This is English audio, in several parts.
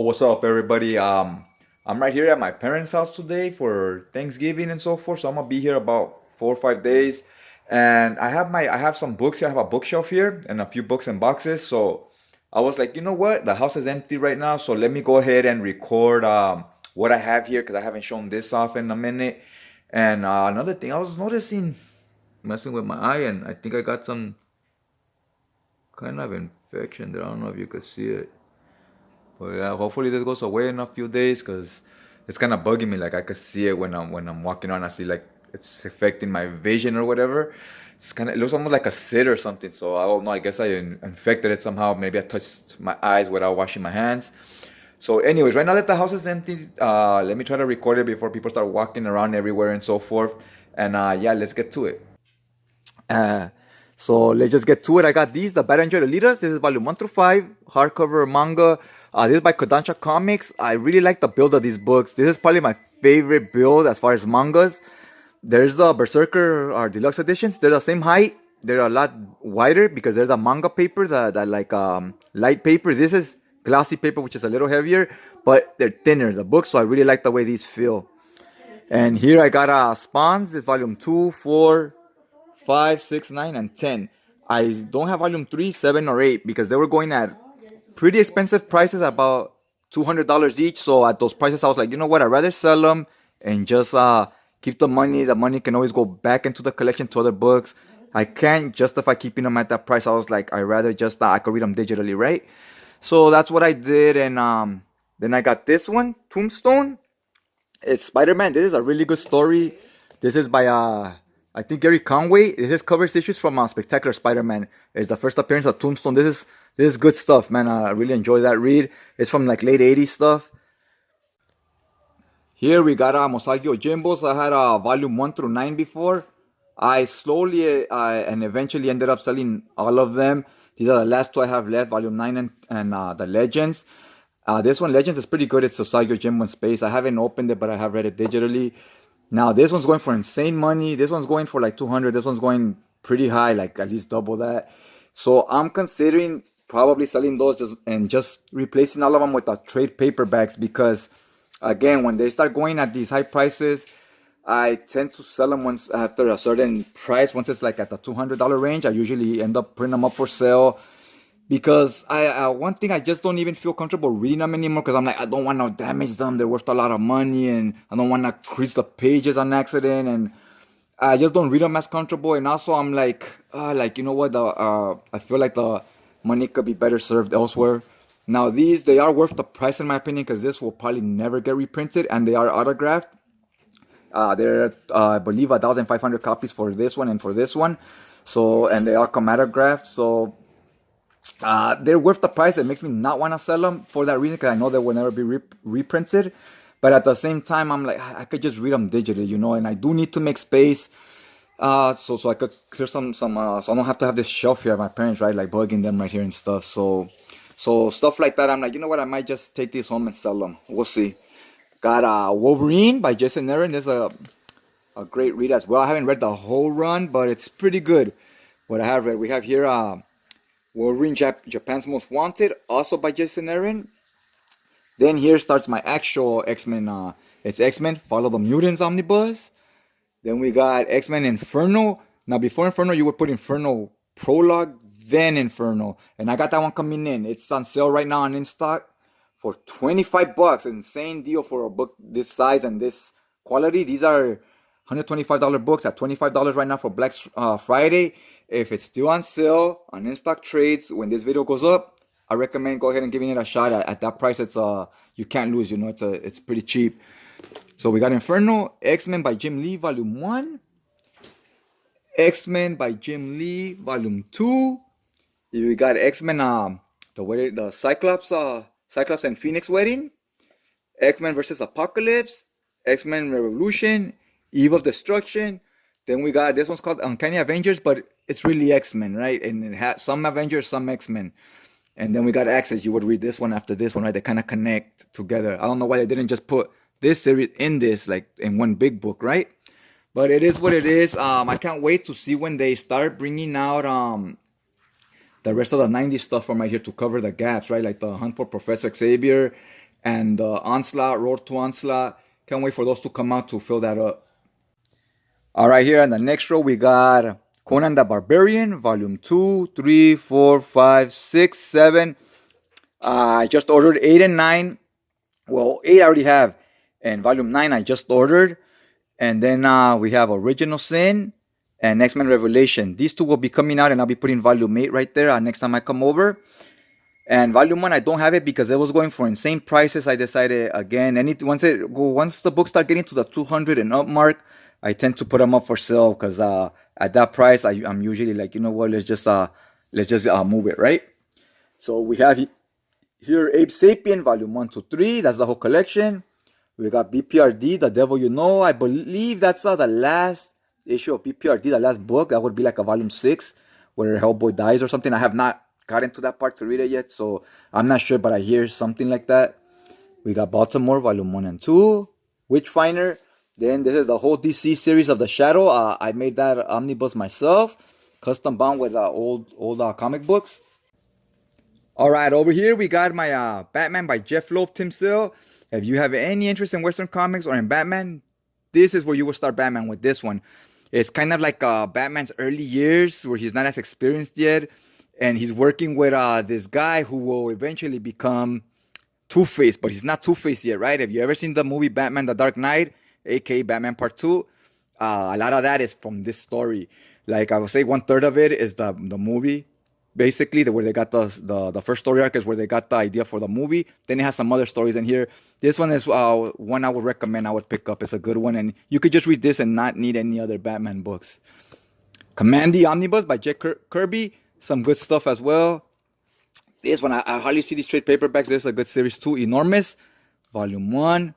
What's up, everybody? I'm right here at my parents' house today for Thanksgiving and so forth. So I'm gonna be here about 4 or 5 days, and I have some books here. I have a bookshelf here and a few books in boxes. So I was like, you know what? The house is empty right now, so let me go ahead and record what I have here because I haven't shown this off in a minute. And another thing, I was noticing messing with my eye, and I think I got some kind of infection there. I don't know if you could see it. But yeah, hopefully this goes away in a few days because it's kind of bugging me. Like I could see it when I'm walking around. I see like it's affecting my vision or whatever. It looks almost like a cyst or something. So I don't know. I guess I infected it somehow. Maybe I touched my eyes without washing my hands. So, anyways, right now that the house is empty, let me try to record it before people start walking around everywhere and so forth. And yeah, let's get to it. Uh, so let's just get to it. I got these, the Bad Android Elitas. This is volume 1 through 5, hardcover manga. This is by Kodansha Comics. I really like the build of these books. This is probably my favorite build as far as mangas. There's the Berserker deluxe editions. They're the same height. They're a lot wider because there's a manga paper that like light paper. This is glossy paper, which is a little heavier, but they're thinner, the books. So I really like the way these feel. And here I got Spawns. It's volume 2, 4, 5, 6, 9, and 10. I don't have volume 3, 7, or 8 because they were going at pretty expensive prices, about $200 each. So at those prices, I was like, you know what? I'd rather sell them and just keep the money. The money can always go back into the collection to other books. I can't justify keeping them at that price. I was like, I'd rather just, I could read them digitally, right? So that's what I did. And then I got this one, Tombstone. It's Spider-Man. This is a really good story. This is by I think Gary Conway. This covers issues from Spectacular Spider-Man. It's the first appearance of Tombstone. This is good stuff, man. I really enjoy that read. It's from like late '80s stuff. Here we got Mosagi Ojimbo's. I had volume 1 through 9 before. I slowly and eventually ended up selling all of them. These are the last two I have left, volume 9 and the Legends. This one, Legends, is pretty good. It's Mosagi Ojimbo in space. I haven't opened it, but I have read it digitally. Now, this one's going for insane money. This one's going for like 200. This one's going pretty high, like at least double that. So I'm considering probably selling those just replacing all of them with trade paperbacks because again, when they start going at these high prices, I tend to sell them once after a certain price. Once it's like at the $200 range, I usually end up putting them up for sale because I one thing, I just don't even feel comfortable reading them anymore because I'm like, I don't want to damage them. They're worth a lot of money, and I don't want to crease the pages on accident, and I just don't read them as comfortable. And also, I'm like you know what? I feel like the money could be better served elsewhere. Now, they are worth the price in my opinion because this will probably never get reprinted, and they are autographed. There are, I believe, 1,500 copies for this one and for this one. So, and they all come autographed. So, they're worth the price. It makes me not want to sell them for that reason because I know they will never be reprinted. But at the same time, I'm like, I could just read them digitally, you know, and I do need to make space. So I could clear so I don't have to have this shelf here at my parents, right? Like bugging them right here and stuff. So stuff like that, I'm like, you know what? I might just take these home and sell them. We'll see. Got Wolverine by Jason Aaron. This is a great read as well. I haven't read the whole run, but it's pretty good. What I have read, we have here Wolverine Japan's Most Wanted, also by Jason Aaron. Then here starts my actual X-Men. It's X-Men Follow the Mutants omnibus. Then we got X-Men Inferno. Now before Inferno, you would put Inferno Prologue, then Inferno. And I got that one coming in. It's on sale right now on In Stock for $25. Insane deal for a book this size and this quality. These are $125 books at $25 right now for Black Friday. If it's still on sale on In-Stock Trades when this video goes up, I recommend go ahead and giving it a shot. At that price, it's you can't lose. You know, it's pretty cheap. So we got Inferno, X-Men by Jim Lee, Volume 1. X-Men by Jim Lee, Volume 2. We got X-Men, the Cyclops and Phoenix wedding. X-Men versus Apocalypse. X-Men Revolution. Eve of Destruction. Then we got, this one's called Uncanny Avengers, but it's really X-Men, right? And it has some Avengers, some X-Men. And then we got Access. You would read this one after this one, right? They kind of connect together. I don't know why they didn't just put this series in this, like in one big book, right? But it is what it is. I can't wait to see when they start bringing out the rest of the 90s stuff from right here to cover the gaps, right? Like the Hunt for Professor Xavier. and Onslaught, Road to Onslaught. Can't wait for those to come out to fill that up. All right, here on the next row, we got Conan the Barbarian, Volume 2, 3, 4, 5, 6, 7. I just ordered 8 and 9. Well, 8 I already have. And Volume 9 I just ordered. And then we have Original Sin and X-Men Revelation. These two will be coming out, and I'll be putting Volume 8 right there next time I come over. And Volume 1, I don't have it because it was going for insane prices. I decided, again, once the books start getting to the 200 and up mark, I tend to put them up for sale because at that price, I'm usually like, you know what, let's just move it, right? So we have here Ape Sapien, Volume 1 to 3. That's the whole collection. We got BPRD, The Devil You Know. I believe that's the last issue of BPRD, the last book. That would be like a Volume 6 where Hellboy dies or something. I have not gotten to that part to read it yet, so I'm not sure, but I hear something like that. We got Baltimore, Volume 1 and 2. Witchfinder. Then this is the whole DC series of The Shadow. I made that omnibus myself, custom bound with old comic books. All right, over here we got my Batman by Jeff Loeb, Tim Sale. If you have any interest in Western comics or in Batman, this is where you will start Batman with this one. It's kind of like Batman's early years where he's not as experienced yet, and he's working with this guy who will eventually become Two-Face, but he's not Two-Face yet, right? Have you ever seen the movie Batman The Dark Knight, aka Batman Part 2? A lot of that is from this story. Like I would say 1/3 of it is the movie. Basically, where they got the first story arc is where they got the idea for the movie. Then it has some other stories in here. This one is one I would recommend. I would pick up. It's a good one, and you could just read this and not need any other Batman books. Commandy Omnibus by Jack Kirby. Some good stuff as well. This one, I hardly see these trade paperbacks. This is a good series too. Enormous, Volume 1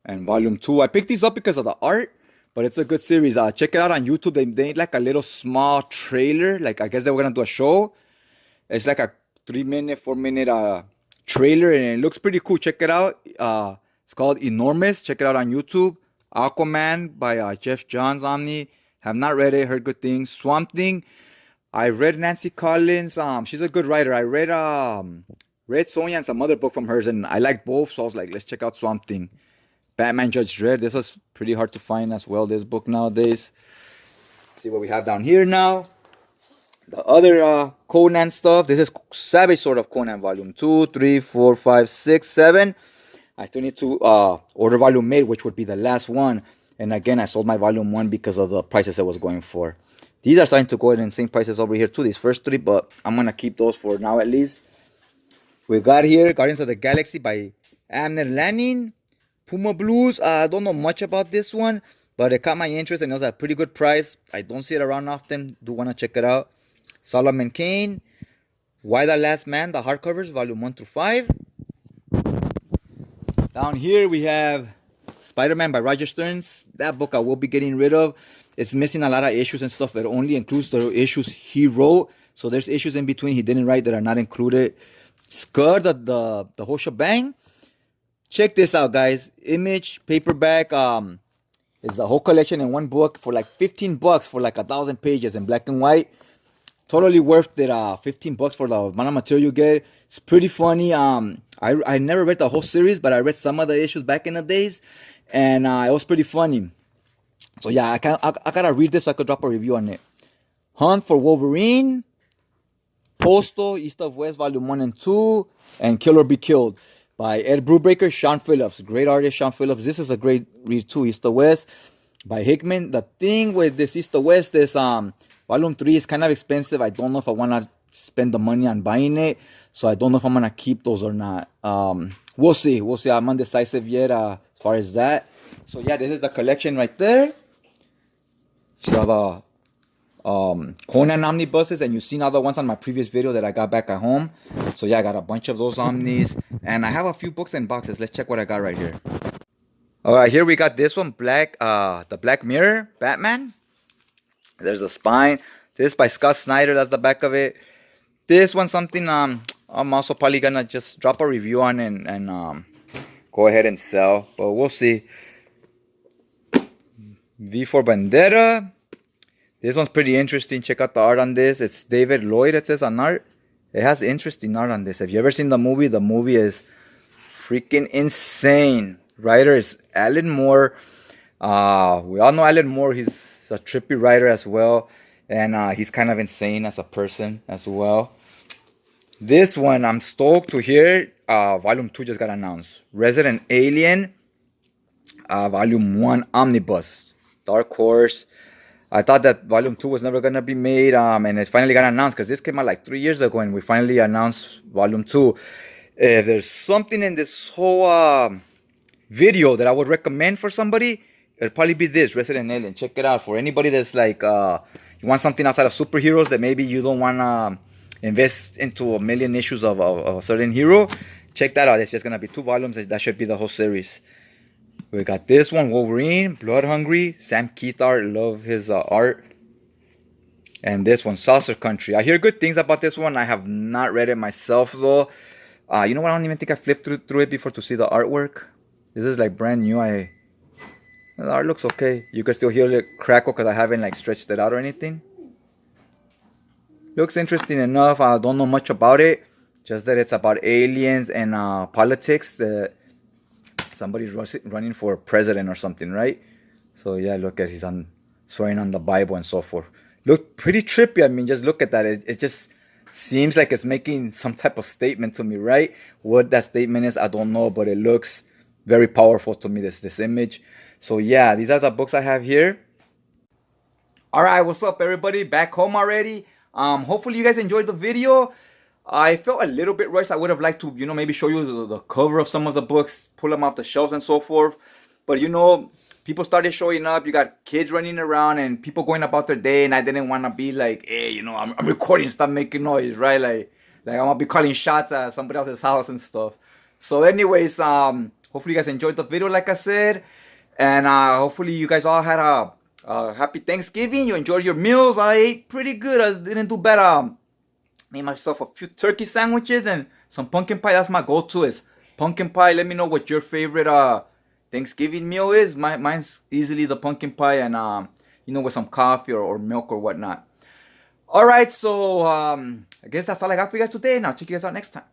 and Volume 2. I picked these up because of the art, but it's a good series. Check it out on YouTube. They made like a little small trailer. Like I guess they were gonna do a show. It's like a 3-minute, 4-minute trailer, and it looks pretty cool. Check it out. It's called Enormous. Check it out on YouTube. Aquaman by Jeff Johns Omni. Have not read it. Heard good things. Swamp Thing. I read Nancy Collins. She's a good writer. I read Sonya and some other book from hers, and I liked both. So I was like, let's check out Swamp Thing. Batman Judge Dredd. This was pretty hard to find as well, this book nowadays. See what we have down here now. The other Conan stuff. This is Savage Sword of Conan, Volume 2, 3, 4, 5, 6, 7. I still need to order Volume 8, which would be the last one. And again, I sold my Volume 1 because of the prices it was going for. These are starting to go at insane prices over here too, these first 3, but I'm going to keep those for now at least. We got here Guardians of the Galaxy by Abner Lanning. Puma Blues, I don't know much about this one, but it caught my interest and it was at a pretty good price. I don't see it around often. Do want to check it out. Solomon Kane, Why the Last Man, the hardcovers, Volume 1 through 5. Down here we have Spider-Man by Roger Stearns. That book I will be getting rid of. It's missing a lot of issues and stuff. It only includes the issues he wrote. So there's issues in between he didn't write that are not included. Scud, the whole shebang. Check this out, guys. Image, paperback. It's the whole collection in one book for like $15 for like 1,000 pages in black and white. Totally worth it. $15 for the amount of material you get. It's pretty funny. I never read the whole series, but I read some of the issues back in the days, and it was pretty funny. So yeah, I gotta read this so I could drop a review on it. Hunt for Wolverine, Postal, East of West, Volume 1 and 2, and Kill or Be Killed by Ed Brubaker, Sean Phillips. Great artist, Sean Phillips. This is a great read too, East of West by Hickman. The thing with this East of West is Volume 3 is kind of expensive. I don't know if I want to spend the money on buying it, so I don't know if I'm going to keep those or not. We'll see. I'm undecisive yet as far as that. So yeah, this is the collection right there. See all the Conan omnibuses, and you've seen other ones on my previous video that I got back at home. So yeah, I got a bunch of those omnis, and I have a few books and boxes. Let's check what I got right here. All right, here we got this one, the Black Mirror Batman. There's a spine. This by Scott Snyder. That's the back of it. This one, something I'm also probably gonna just drop a review on and go ahead and sell, but we'll see. V for Vendetta. This one's pretty interesting. Check out the art on this. It's David Lloyd, it says on art. It has interesting art on this. Have you ever seen the movie? The movie is freaking insane. Writer is Alan Moore. We all know Alan Moore. He's a trippy writer as well, and he's kind of insane as a person as well. This one, I'm stoked to hear. Volume 2 just got announced. Resident Alien, Volume 1 Omnibus. Dark Horse. I thought that Volume 2 was never going to be made, and it finally got announced because this came out like 3 years ago, and we finally announced Volume 2. If there's something in this whole video that I would recommend for somebody, it'd probably be this, Resident Alien. Check it out. For anybody that's like, you want something outside of superheroes that maybe you don't want to invest into a million issues of a certain hero, check that out. It's just going to be 2 volumes. That should be the whole series. We got this one, Wolverine, Blood Hungry. Sam Keith art. Love his art. And this one, Saucer Country. I hear good things about this one. I have not read it myself, though. You know what? I don't even think I flipped through it before to see the artwork. This is like brand new. The art looks okay. You can still hear it crackle because I haven't like stretched it out or anything. Looks interesting enough. I don't know much about it. Just that it's about aliens and politics. Somebody's running for president or something, right? So yeah, look at he's swearing on the Bible and so forth. Look pretty trippy. I mean, just look at that. It just seems like it's making some type of statement to me, right? What that statement is, I don't know, but it looks very powerful to me, this image. So yeah, these are the books I have here. All right, what's up, everybody? Back home already. Hopefully you guys enjoyed the video. I felt a little bit rushed. I would have liked to, maybe show you the cover of some of the books, pull them off the shelves and so forth. But people started showing up. You got kids running around and people going about their day, and I didn't want to be like, hey, I'm recording, stop making noise, right? Like I'm gonna be calling shots at somebody else's house and stuff. So anyways, hopefully you guys enjoyed the video, like I said, and hopefully you guys all had a happy Thanksgiving. You enjoyed your meals. I ate pretty good. I didn't do bad. Made myself a few turkey sandwiches and some pumpkin pie. That's my go-to, is pumpkin pie. Let me know what your favorite Thanksgiving meal is. Mine's easily the pumpkin pie, and with some coffee or milk or whatnot. All right, so I guess that's all I got for you guys today, and I'll check you guys out next time.